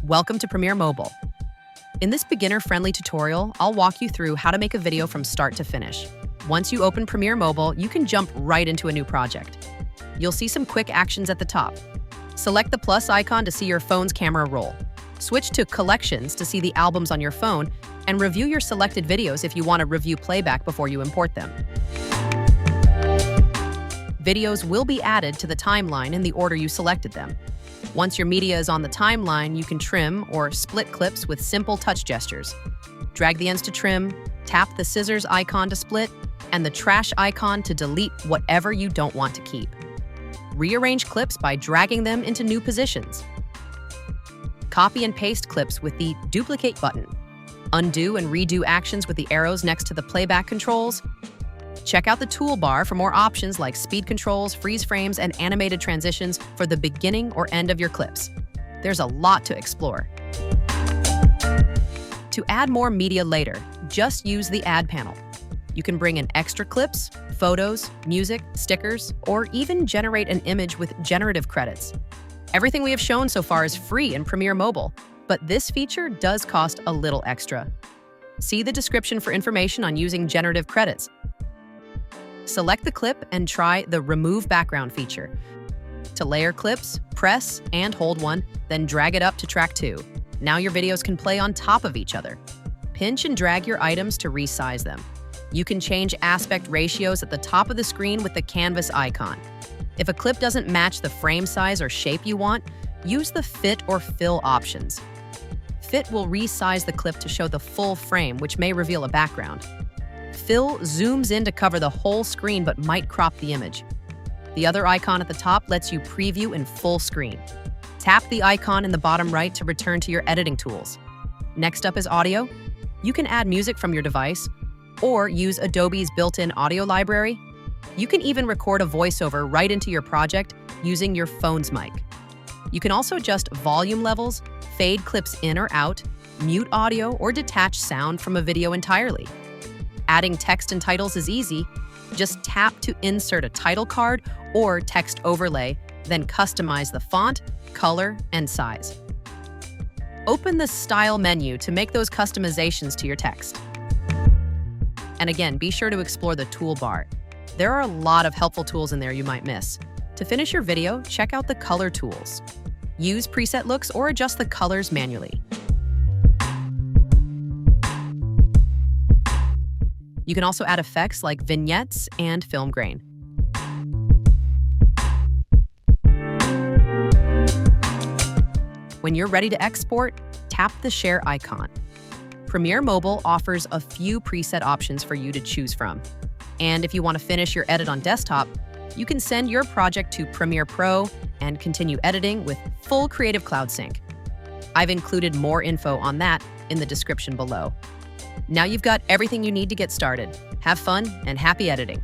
Welcome to Premiere Mobile. In this beginner-friendly tutorial, I'll walk you through how to make a video from start to finish. Once you open Premiere Mobile, you can jump right into a new project. You'll see some quick actions at the top. Select the plus icon to see your phone's camera roll. Switch to Collections to see the albums on your phone, and review your selected videos if you want to review playback before you import them. Videos will be added to the timeline in the order you selected them. Once your media is on the timeline, you can trim or split clips with simple touch gestures. Drag the ends to trim, tap the scissors icon to split, and the trash icon to delete whatever you don't want to keep. Rearrange clips by dragging them into new positions. Copy and paste clips with the duplicate button. Undo and redo actions with the arrows next to the playback controls. Check out the toolbar for more options like speed controls, freeze frames, and animated transitions for the beginning or end of your clips. There's a lot to explore. To add more media later, just use the Add panel. You can bring in extra clips, photos, music, stickers, or even generate an image with generative credits. Everything we have shown so far is free in Premiere Mobile, but this feature does cost a little extra. See the description for information on using generative credits. Select the clip and try the Remove Background feature. To layer clips, press and hold one, then drag it up to track 2. Now your videos can play on top of each other. Pinch and drag your items to resize them. You can change aspect ratios at the top of the screen with the canvas icon. If a clip doesn't match the frame size or shape you want, use the Fit or Fill options. Fit will resize the clip to show the full frame, which may reveal a background. Fill zooms in to cover the whole screen but might crop the image. The other icon at the top lets you preview in full screen. Tap the icon in the bottom right to return to your editing tools. Next up is audio. You can add music from your device or use Adobe's built-in audio library. You can even record a voiceover right into your project using your phone's mic. You can also adjust volume levels, fade clips in or out, mute audio, or detach sound from a video entirely. Adding text and titles is easy. Just tap to insert a title card or text overlay, then customize the font, color, and size. Open the Style menu to make those customizations to your text. And again, be sure to explore the toolbar. There are a lot of helpful tools in there you might miss. To finish your video, check out the color tools. Use preset looks or adjust the colors manually. You can also add effects like vignettes and film grain. When you're ready to export, tap the Share icon. Premiere Mobile offers a few preset options for you to choose from. And if you want to finish your edit on desktop, you can send your project to Premiere Pro and continue editing with full Creative Cloud Sync. I've included more info on that in the description below. Now you've got everything you need to get started. Have fun and happy editing.